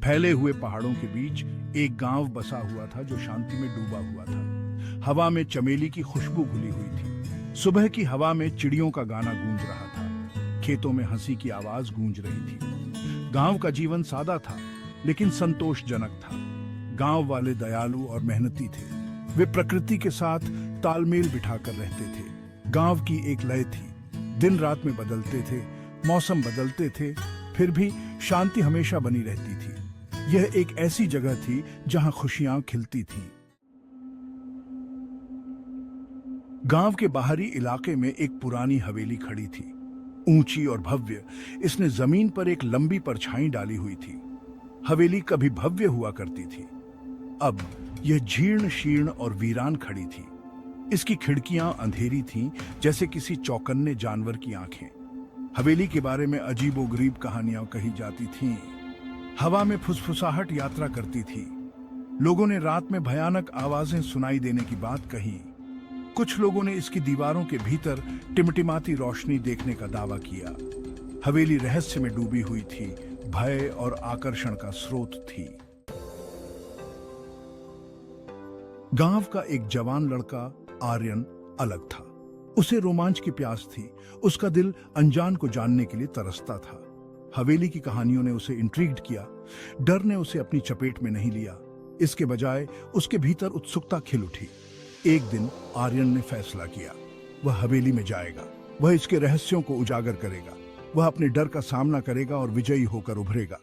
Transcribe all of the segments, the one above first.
फैले हुए पहाड़ों के बीच एक गांव बसा हुआ था जो शांति में डूबा हुआ था। हवा में चमेली की खुशबू घुली हुई थी। सुबह की हवा में चिड़ियों का गाना गूंज रहा था। खेतों में हंसी की आवाज गूंज रही थी। गांव का जीवन सादा था लेकिन संतोषजनक था। गांव वाले दयालु और मेहनती थे। वे प्रकृति के साथ तालमेल बिठाकर रहते थे। गांव की एक लय थी। दिन रात में बदलते थे, मौसम बदलते थे, फिर भी शांति हमेशा बनी रहती थी। यह एक ऐसी जगह थी जहां खुशियां खिलती थीं। गांव के बाहरी इलाके में एक पुरानी हवेली खड़ी थी, ऊंची और भव्य। इसने जमीन पर एक लंबी परछाई डाली हुई थी। हवेली कभी भव्य हुआ करती थी, अब यह जीर्ण शीर्ण और वीरान खड़ी थी। इसकी खिड़कियां अंधेरी थीं, जैसे किसी चौकन्ने जानवर की आंखें। हवेली के बारे में अजीबोगरीब कहानियां कही जाती थीं। हवा में फुसफुसाहट यात्रा करती थी। लोगों ने रात में भयानक आवाजें सुनाई देने की बात कही। कुछ लोगों ने इसकी दीवारों के भीतर टिमटिमाती रोशनी देखने का दावा किया। हवेली रहस्य में डूबी हुई थी, भय और आकर्षण का स्रोत थी। गांव का एक जवान लड़का आर्यन अलग था। उसे रोमांच की प्यास थी। उसका दिल अनजान को जानने के लिए तरसता था। हवेली की कहानियों ने उसे इंट्रिग्ड किया। डर ने उसे अपनी चपेट में नहीं लिया। इसके बजाय उसके भीतर उत्सुकता खिल उठी। एक दिन आर्यन ने फैसला किया, वह हवेली में जाएगा। वह इसके रहस्यों को उजागर करेगा। वह अपने डर का सामना करेगा और विजयी होकर उभरेगा।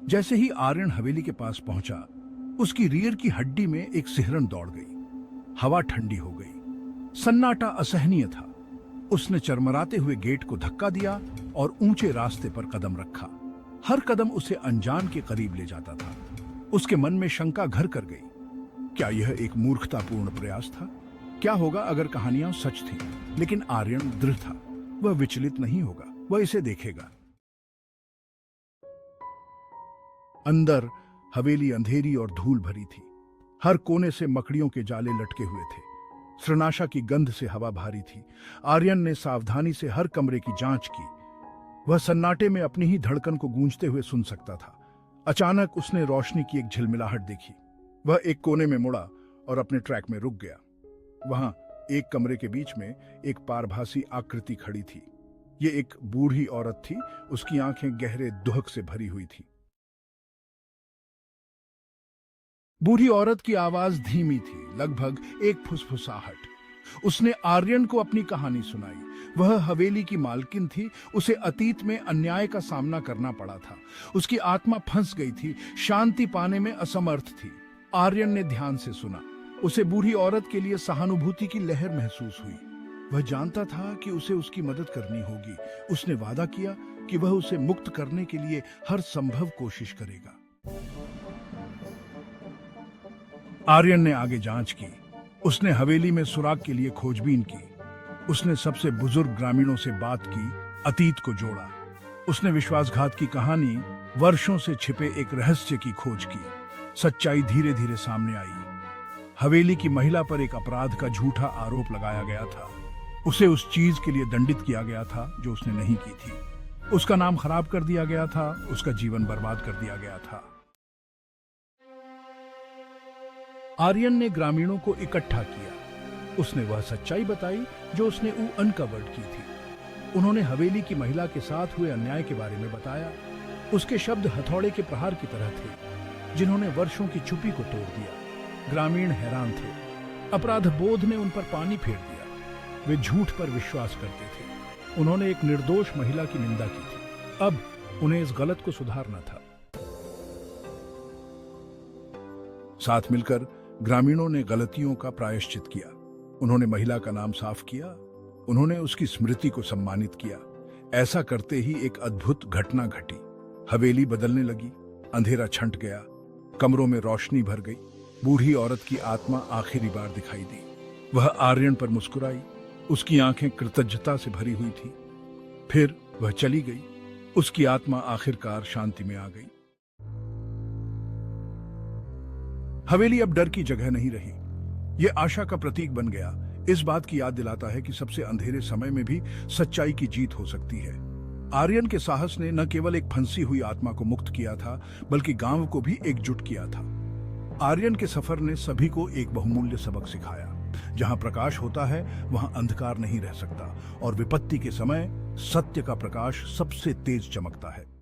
जैसे ही आर्यन हवेली के पास पहुंचा, उसकी रीढ़ की हड्डी में एक सिहरन दौड़ गई। हवा ठंडी हो गई। सन्नाटा असहनीय था। उसने चरमराते हुए गेट को धक्का दिया और ऊंचे रास्ते पर कदम रखा। हर कदम उसे अनजान के करीब ले जाता था। उसके मन में शंका घर कर गई। क्या यह एक मूर्खतापूर्ण प्रयास था? क्या होगा अगर कहानियां सच थीं? लेकिन आर्यन दृढ़ था। वह विचलित नहीं होगा, वह इसे देखेगा। अंदर हवेली अंधेरी और धूल भरी थी। हर कोने से मकड़ियों के जाले लटके हुए थे। सृनाशा की गंध से हवा भारी थी। आर्यन ने सावधानी से हर कमरे की जांच की। वह सन्नाटे में अपनी ही धड़कन को गूंजते हुए सुन सकता था। अचानक उसने रोशनी की एक झिलमिलाहट देखी। वह एक कोने में मुड़ा और अपने ट्रैक में रुक गया। वहां एक कमरे के बीच में एक पारभासी आकृति खड़ी थी। ये एक बूढ़ी औरत थी। उसकी आंखें गहरे दुहक से भरी हुई थी। बूढ़ी औरत की आवाज धीमी थी, लगभग एक फुसफुसाहट। उसने आर्यन को अपनी कहानी सुनाई। वह हवेली की मालकिन थी। उसे अतीत में अन्याय का सामना करना पड़ा था। उसकी आत्मा फंस गई थी, शांति पाने में असमर्थ थी। आर्यन ने ध्यान से सुना। उसे बूढ़ी औरत के लिए सहानुभूति की लहर महसूस हुई। वह जानता था कि उसे उसकी मदद करनी होगी। उसने वादा किया कि वह उसे मुक्त करने के लिए हर संभव कोशिश करेगा। आर्यन ने आगे जांच की। उसने हवेली में सुराग के लिए खोजबीन की। उसने सबसे बुजुर्ग ग्रामीणों से बात की, अतीत को जोड़ा। उसने विश्वासघात की कहानी, वर्षों से छिपे एक रहस्य की खोज की। सच्चाई धीरे धीरे सामने आई। हवेली की महिला पर एक अपराध का झूठा आरोप लगाया गया था। उसे उस चीज के लिए दंडित किया गया था जो उसने नहीं की थी। उसका नाम खराब कर दिया गया था। उसका जीवन बर्बाद कर दिया गया था। आर्यन ने ग्रामीणों को इकट्ठा किया। उसने वह सच्चाई बताई जो उसने अनकवर्ड की थी। उन्होंने हवेली की महिला के साथ हुए अन्याय के बारे में बताया। उसके शब्द हथौड़े के प्रहार की तरह थे, जिन्होंने वर्षों की चुप्पी को तोड़ दिया। ग्रामीण हैरान थे। अपराध बोध ने उन पर पानी फेर दिया। वे झूठ पर विश्वास करते थे। उन्होंने एक निर्दोष महिला की निंदा की थी। अब उन्हें इस गलत को सुधारना था। साथ मिलकर ग्रामीणों ने गलतियों का प्रायश्चित किया। उन्होंने महिला का नाम साफ किया। उन्होंने उसकी स्मृति को सम्मानित किया। ऐसा करते ही एक अद्भुत घटना घटी। हवेली बदलने लगी। अंधेरा छंट गया। कमरों में रोशनी भर गई। बूढ़ी औरत की आत्मा आखिरी बार दिखाई दी। वह आर्यन पर मुस्कुराई। उसकी आंखें कृतज्ञता से भरी हुई थी। फिर वह चली गई। उसकी आत्मा आखिरकार शांति में आ गई। हवेली अब डर की जगह नहीं रही। यह आशा का प्रतीक बन गया। इस बात की याद दिलाता है कि सबसे अंधेरे समय में भी सच्चाई की जीत हो सकती है। आर्यन के साहस ने न केवल एक फंसी हुई आत्मा को मुक्त किया था, बल्कि गांव को भी एकजुट किया था। आर्यन के सफर ने सभी को एक बहुमूल्य सबक सिखाया। जहां प्रकाश होता है वहां अंधकार नहीं रह सकता, और विपत्ति के समय सत्य का प्रकाश सबसे तेज चमकता है।